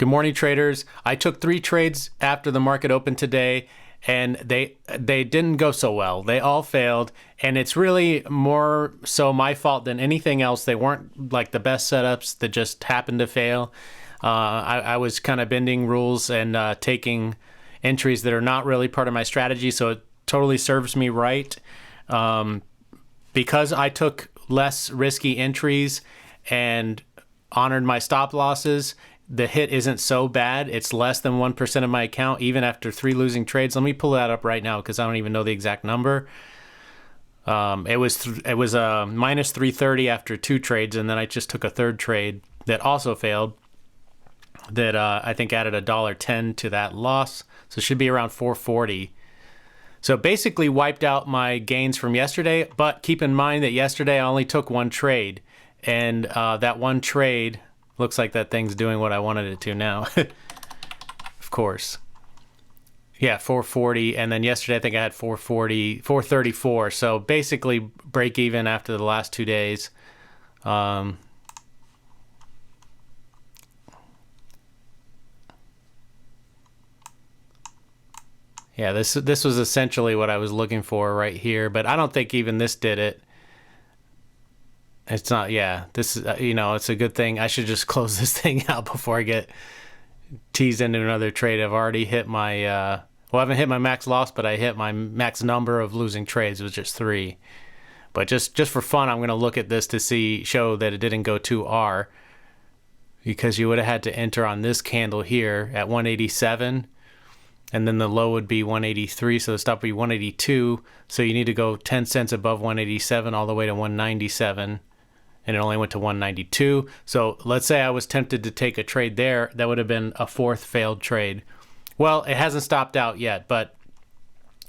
Good morning, traders. I took 3 trades after the market opened today, and they didn't go so well. They all failed, and it's really more so my fault than anything else. They weren't like the best setups that just happened to fail. I was kind of bending rules and taking entries that are not really part of my strategy, so it totally serves me right. Because I took less risky entries and honored my stop losses, the hit isn't so bad. It's less than 1% of my account, even after 3 losing trades. Let me pull that up right now because I don't even know the exact number. It was minus 330 after 2 trades, and then I just took a third trade that also failed. That I think added $1.10 to that loss, so it should be around 440. So basically wiped out my gains from yesterday. But keep in mind that yesterday I only took 1 trade, and that 1 trade. Looks like that thing's doing what I wanted it to now. Of course. Yeah, 440. And then yesterday I think I had 434. So basically break even after the last 2 days. Yeah, this was essentially what I was looking for right here. But I don't think even this did it. It's not, yeah, this is, it's a good thing. I should just close this thing out before I get teased into another trade. I've already hit my, I haven't hit my max loss, but I hit my max number of losing trades. It was just 3. But just for fun, I'm going to look at this to show that it didn't go too R, because you would have had to enter on this candle here at 187, and then the low would be 183, so the stop would be 182. So you need to go 10 cents above 187 all the way to 197. And it only went to 192. So let's say I was tempted to take a trade there. That would have been a 4th failed trade. Well, it hasn't stopped out yet, but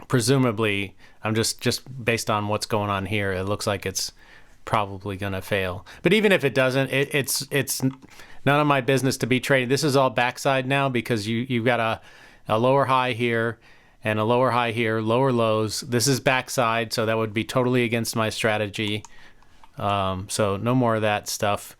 presumably, I'm just based on what's going on here, it looks like it's probably going to fail. But even if it doesn't, it's none of my business to be trading. This is all backside now because you've got a lower high here and a lower high here, lower lows. This is backside, so that would be totally against my strategy. So no more of that stuff.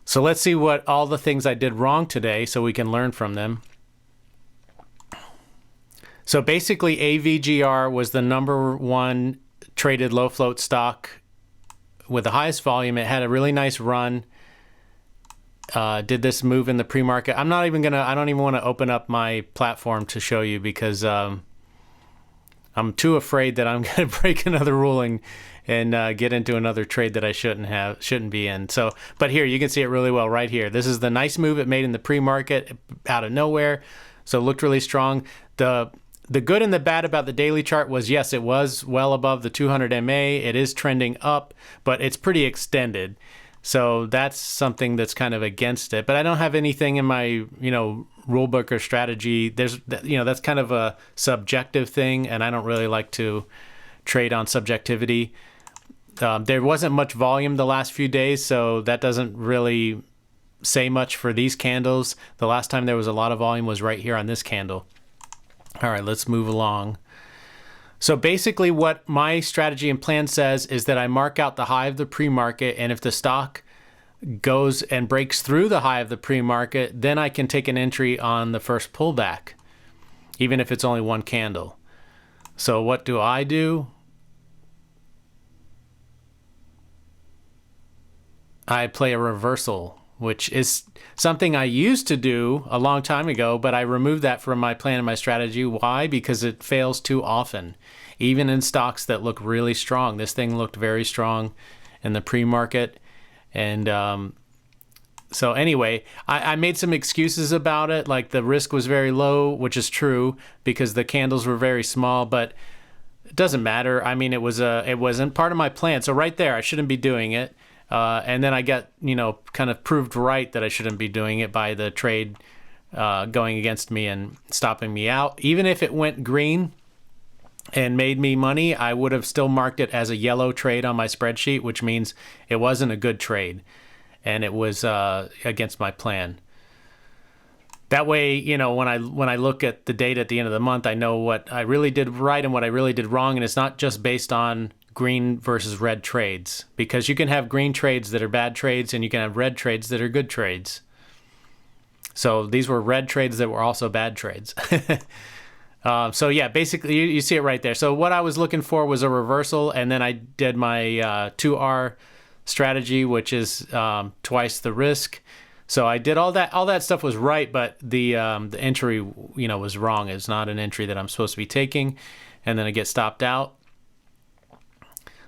So let's see what all the things I did wrong today so we can learn from them. So basically AVGR was the #1 traded low float stock with the highest volume. It had a really nice run. Did this move in the pre-market. I don't even want to open up my platform to show you because I'm too afraid that I'm going to break another ruling and get into another trade that I shouldn't be in. So, but here you can see it really well right here. This is the nice move it made in the pre-market out of nowhere. So it looked really strong. The good and the bad about the daily chart was, yes, it was well above the 200 MA. It is trending up, but it's pretty extended. So that's something that's kind of against it. But I don't have anything in my, rule book or strategy. That's kind of a subjective thing, and I don't really like to trade on subjectivity. There wasn't much volume the last few days, so that doesn't really say much for these candles. The last time there was a lot of volume was right here on this candle. All right, let's move along. So basically what my strategy and plan says is that I mark out the high of the pre-market, and if the stock goes and breaks through the high of the pre-market, then I can take an entry on the first pullback, even if it's only 1 candle. So what do? I play a reversal, which is something I used to do a long time ago, but I removed that from my plan and my strategy. Why? Because it fails too often, even in stocks that look really strong. This thing looked very strong in the pre-market. And so anyway, I made some excuses about it, like the risk was very low, which is true because the candles were very small, but it doesn't matter. I mean, it wasn't part of my plan. So right there, I shouldn't be doing it. And then I got, kind of proved right that I shouldn't be doing it by the trade going against me and stopping me out. Even if it went green and made me money, I would have still marked it as a yellow trade on my spreadsheet, which means it wasn't a good trade and it was against my plan. That way, when I look at the data at the end of the month, I know what I really did right and what I really did wrong, and it's not just based on green versus red trades, because you can have green trades that are bad trades and you can have red trades that are good trades. So these were red trades that were also bad trades. So yeah, basically you see it right there. So what I was looking for was a reversal, and then I did my 2R strategy, which is twice the risk. So I did all that. All that stuff was right, but the entry, was wrong. It's not an entry that I'm supposed to be taking, and then I get stopped out.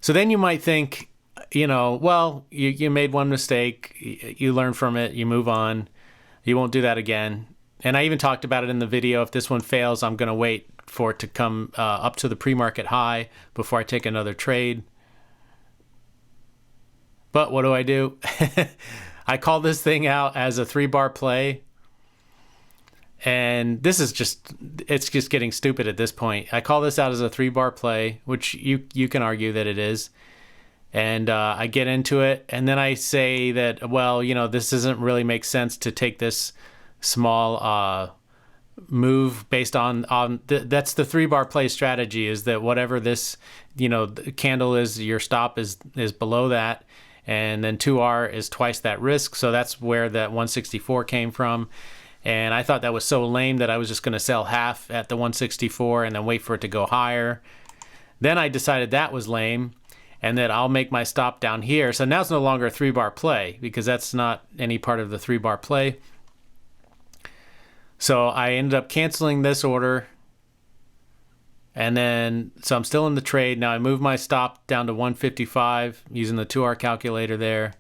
So then you might think, well, you made one mistake, you learn from it, you move on, you won't do that again. And I even talked about it in the video. If this one fails, I'm going to wait for it to come up to the pre-market high before I take another trade. But what do? I call this thing out as a 3-bar play. And this is it's just getting stupid at this point. I call this out as a 3-bar play, which you can argue that it is. And I get into it, and then I say that, well, this doesn't really make sense to take this small move based on that's the 3-bar play strategy, is that whatever this the candle is, your stop is below that, and then 2R is twice that risk. So that's where that 164 came from. And I thought that was so lame that I was just going to sell half at the 164 and then wait for it to go higher. Then I decided that was lame, and that I'll make my stop down here. So now it's no longer a 3-bar play, because that's not any part of the 3-bar play. So I ended up canceling this order, and then so I'm still in the trade. Now I moved my stop down to 155 using the 2R calculator there.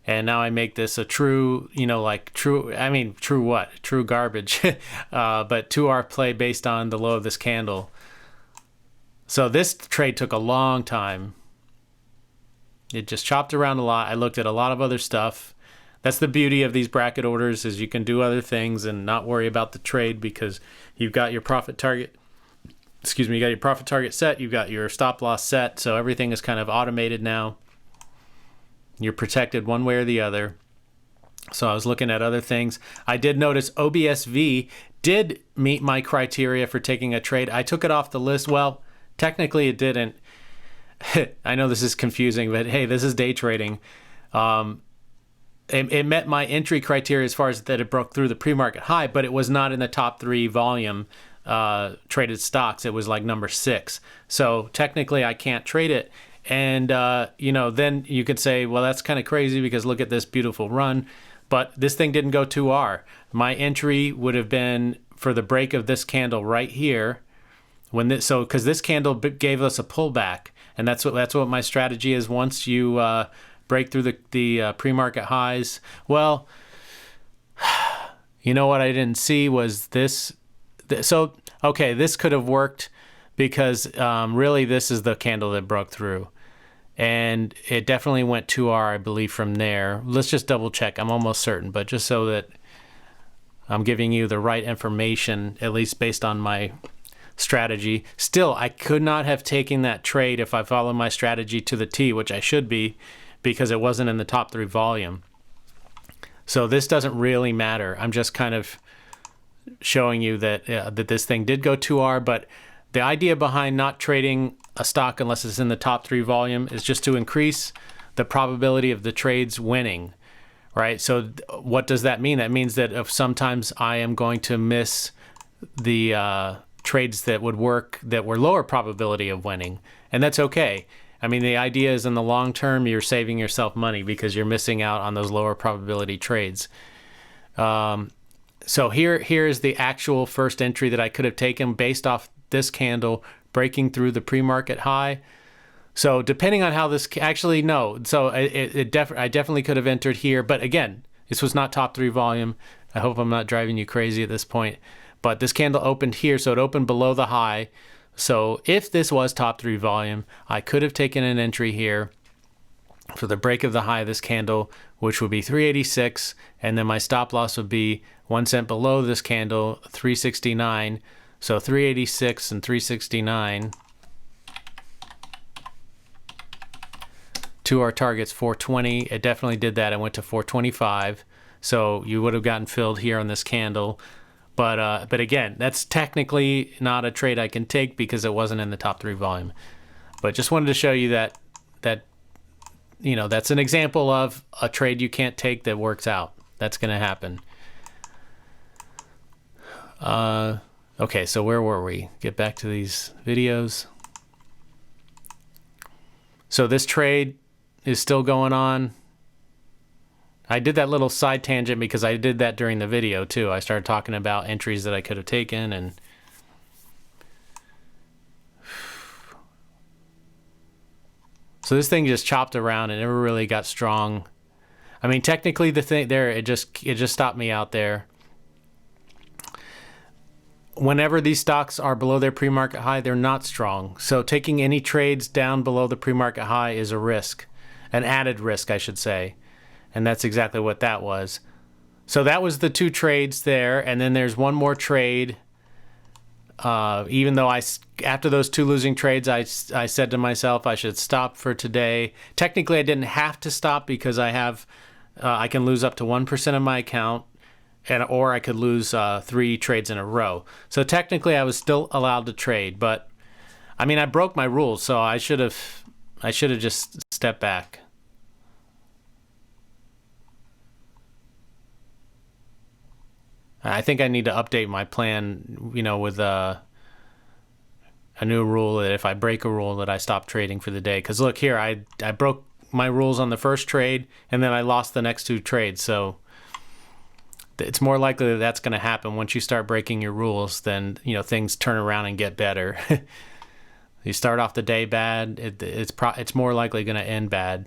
And now I make this a true, true what? True garbage. But 2R play based on the low of this candle. So this trade took a long time. It just chopped around a lot. I looked at a lot of other stuff. That's the beauty of these bracket orders, is you can do other things and not worry about the trade, because you've got your profit target. You got your profit target set. You've got your stop loss set. So everything is kind of automated now. You're protected one way or the other. So I was looking at other things. I did notice Obsv did meet my criteria for taking a trade. I took it off the list. Well, technically it didn't. I know this is confusing, but hey, this is day trading. It met my entry criteria as far as that it broke through the pre-market high, but it was not in the top 3 volume traded stocks. It was like number 6. So technically I can't trade it. And, then you could say, well, that's kind of crazy because look at this beautiful run. But this thing didn't go 2R. My entry would have been for the break of this candle right here. Because this candle gave us a pullback. And that's what my strategy is. Once you break through the pre-market highs. Well, what I didn't see was this. So, okay, this could have worked because really this is the candle that broke through. And it definitely went 2R, I believe, from there. Let's just double check. I'm almost certain, but just so that I'm giving you the right information, at least based on my strategy. Still, I could not have taken that trade if I followed my strategy to the T, which I should be, because it wasn't in the top 3 volume. So this doesn't really matter. I'm just kind of showing you that that this thing did go 2R, but the idea behind not trading a stock unless it's in the top 3 volume is just to increase the probability of the trades winning, right? So what does that mean? That means that if sometimes I am going to miss the trades that would work that were lower probability of winning, and that's okay. I mean, the idea is in the long term, you're saving yourself money because you're missing out on those lower probability trades. So here is the actual first entry that I could have taken based off this candle breaking through the pre-market high. So depending on how this actually no, so I definitely could have entered here, but again, this was not top 3 volume. I hope I'm not driving you crazy at this point, but this candle opened here, so it opened below the high. So if this was top 3 volume, I could have taken an entry here for the break of the high of this candle, which would be 386, and then my stop loss would be 1 cent below this candle, 369. So 386 and 369 to our targets 420. It definitely did that. It went to 425. So you would have gotten filled here on this candle. But again, that's technically not a trade I can take because it wasn't in the top 3 volume. But just wanted to show you that that's an example of a trade you can't take that works out. That's going to happen. Okay, so where were we? Get back to these videos. So this trade is still going on. I did that little side tangent because I did that during the video too. I started talking about entries that I could have taken, and so this thing just chopped around and never really got strong. I mean, technically the thing there, it just stopped me out there. Whenever these stocks are below their pre-market high, they're not strong. So taking any trades down below the pre-market high is a risk, an added risk, I should say. And that's exactly what that was. So that was the two trades there. And then there's one more trade. Even though after those two losing trades, I said to myself I should stop for today. Technically, I didn't have to stop because I can lose up to 1% of my account, or I could lose 3 trades in a row. So technically, I was still allowed to trade. But I mean, I broke my rules, so I should have just stepped back. I think I need to update my plan, with a new rule that if I break a rule that I stop trading for the day. Because look here, I broke my rules on the first trade, and then I lost the next 2 trades. So it's more likely that that's going to happen once you start breaking your rules. Then things turn around and get better. You start off the day bad, it's more likely going to end bad.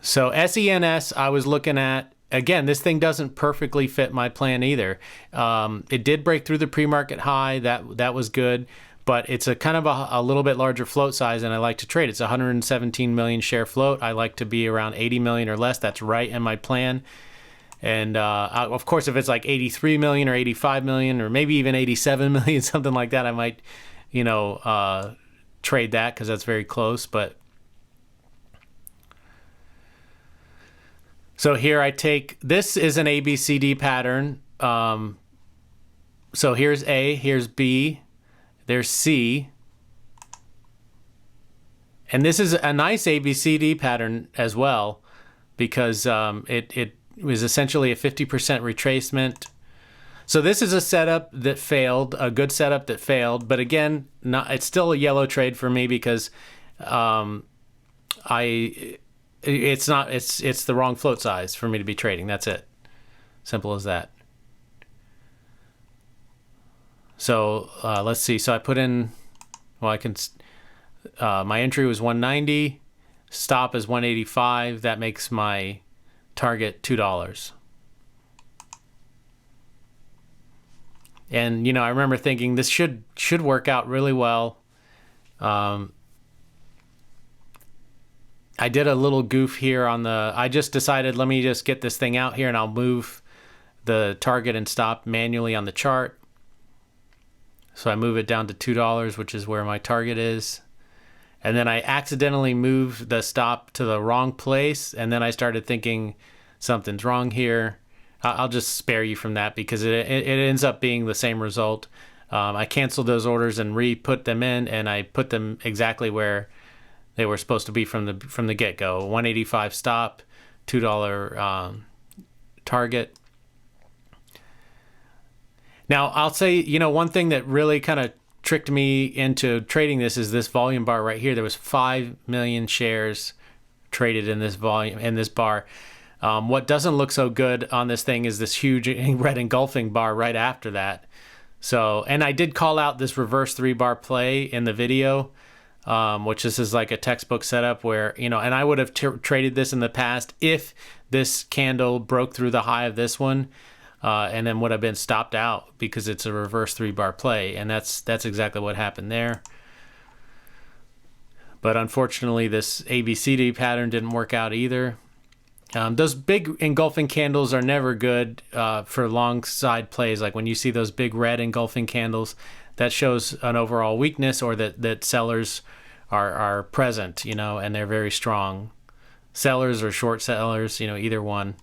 So SENS, I was looking at. Again, this thing doesn't perfectly fit my plan either. It did break through the pre-market high. That was good, but it's a kind of a little bit larger float size, and I like to trade. It's 117 million share float. I like to be around 80 million or less. That's right in my plan. And of course, if it's like 83 million or 85 million or maybe even 87 million, something like that, I might, trade that because that's very close. But so here I take, this is an ABCD pattern. So here's A, here's B, there's C. And this is a nice ABCD pattern as well because it was essentially a 50% retracement. So this is a setup that failed, a good setup that failed. But again, it's still a yellow trade for me because it's the wrong float size for me to be trading. That's it. Simple as that. So let's see. So I put in, well, I can, my entry was 190, stop is 185. That makes my target $2. And, I remember thinking this should work out really well. I did a little goof here I just decided, let me just get this thing out here and I'll move the target and stop manually on the chart. So I move it down to $2, which is where my target is. And then I accidentally moved the stop to the wrong place. And then I started thinking something's wrong here. I'll just spare you from that because it ends up being the same result. I canceled those orders and re-put them in, and I put them exactly where they were supposed to be from the get-go. 185 stop, $2 target. Now, I'll say, one thing that really kind of tricked me into trading this is this volume bar right here. There was 5 million shares traded in this bar. What doesn't look so good on this thing is this huge red engulfing bar right after that. So, and I did call out this reverse 3-bar play in the video, which this is like a textbook setup where, and I would have traded this in the past if this candle broke through the high of this one, and then would have been stopped out because it's a reverse 3-bar play. And that's exactly what happened there. But unfortunately, this ABCD pattern didn't work out either. Those big engulfing candles are never good for long side plays. Like when you see those big red engulfing candles, that shows an overall weakness or that sellers are present, and they're very strong. Sellers or short sellers, either one.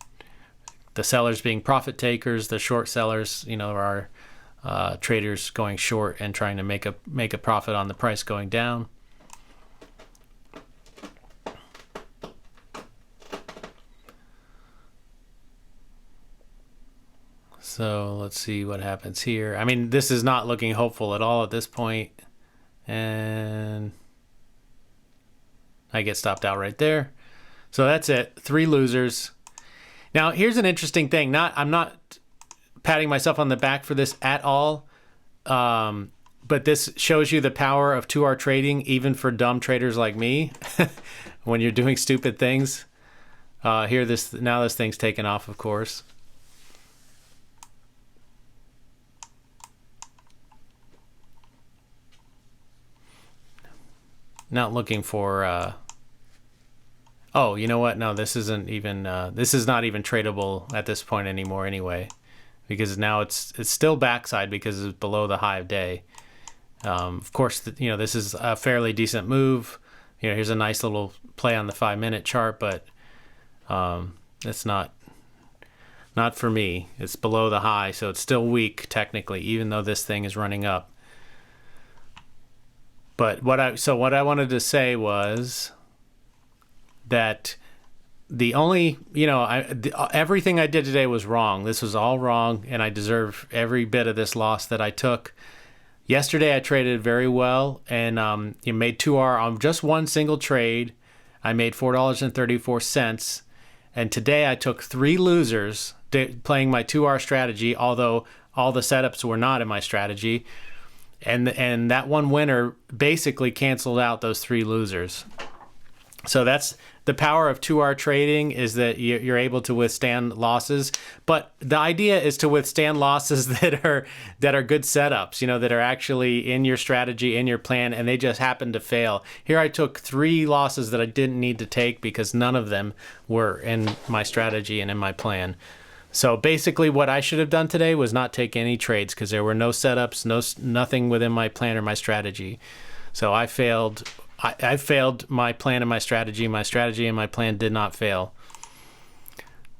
The sellers being profit takers, the short sellers, are traders going short and trying to make a profit on the price going down. So let's see what happens here. I mean, this is not looking hopeful at all at this point. And I get stopped out right there. So that's it. 3 losers. Now, here's an interesting thing. I'm not patting myself on the back for this at all. But this shows you the power of 2R trading, even for dumb traders like me, when you're doing stupid things. Now this thing's taken off, of course. Not looking for... oh, you know what? No, this isn't even... this is not even tradable at this point anymore anyway. Because now it's still backside because it's below the high of day. Of course, this is a fairly decent move. Here's a nice little play on the 5-minute chart, but it's not for me. It's below the high, so it's still weak technically, even though this thing is running up. But what I wanted to say was that the only, everything I did today was wrong. This was all wrong, and I deserve every bit of this loss that I took. Yesterday I traded very well, and you made 2R on just one single trade. I made $4.34, and today I took 3 losers playing my 2R strategy, although all the setups were not in my strategy, and that one winner basically canceled out those 3 losers. So that's the power of 2R trading, is that you're able to withstand losses. But the idea is to withstand losses that are good setups, that are actually in your strategy, in your plan, and they just happen to fail. Here I took 3 losses that I didn't need to take because none of them were in my strategy and in my plan. So basically what I should have done today was not take any trades because there were no setups, nothing within my plan or my strategy. So I failed. I failed my plan and my strategy. My strategy and my plan did not fail.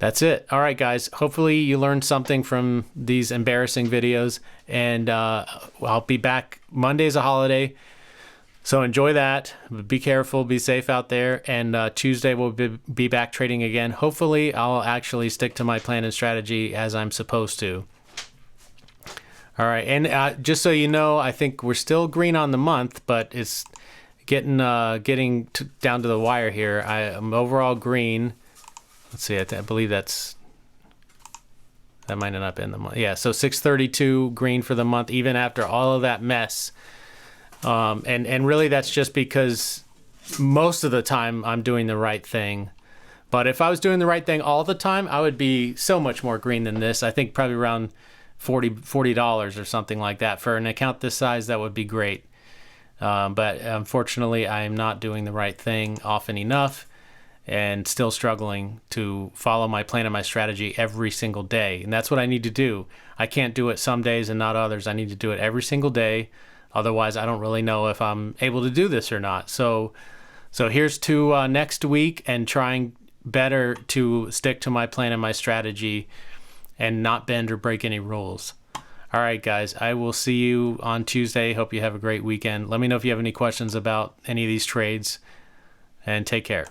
That's it. All right, guys. Hopefully you learned something from these embarrassing videos. And I'll be back. Monday's a holiday, so enjoy that. Be careful. Be safe out there. And Tuesday we'll be back trading again. Hopefully I'll actually stick to my plan and strategy as I'm supposed to. All right. And just so you know, I think we're still green on the month, but it's getting down to the wire here. I'm overall green. Let's see, I believe that might not have been the month. Yeah, so 632 green for the month, even after all of that mess. And really that's just because most of the time I'm doing the right thing. But if I was doing the right thing all the time, I would be so much more green than this. I think probably around $40 or something like that. For an account this size, that would be great. But unfortunately, I am not doing the right thing often enough and still struggling to follow my plan and my strategy every single day. And that's what I need to do. I can't do it some days and not others. I need to do it every single day. Otherwise, I don't really know if I'm able to do this or not. So here's to next week and trying better to stick to my plan and my strategy and not bend or break any rules. All right, guys, I will see you on Tuesday. Hope you have a great weekend. Let me know if you have any questions about any of these trades, and take care.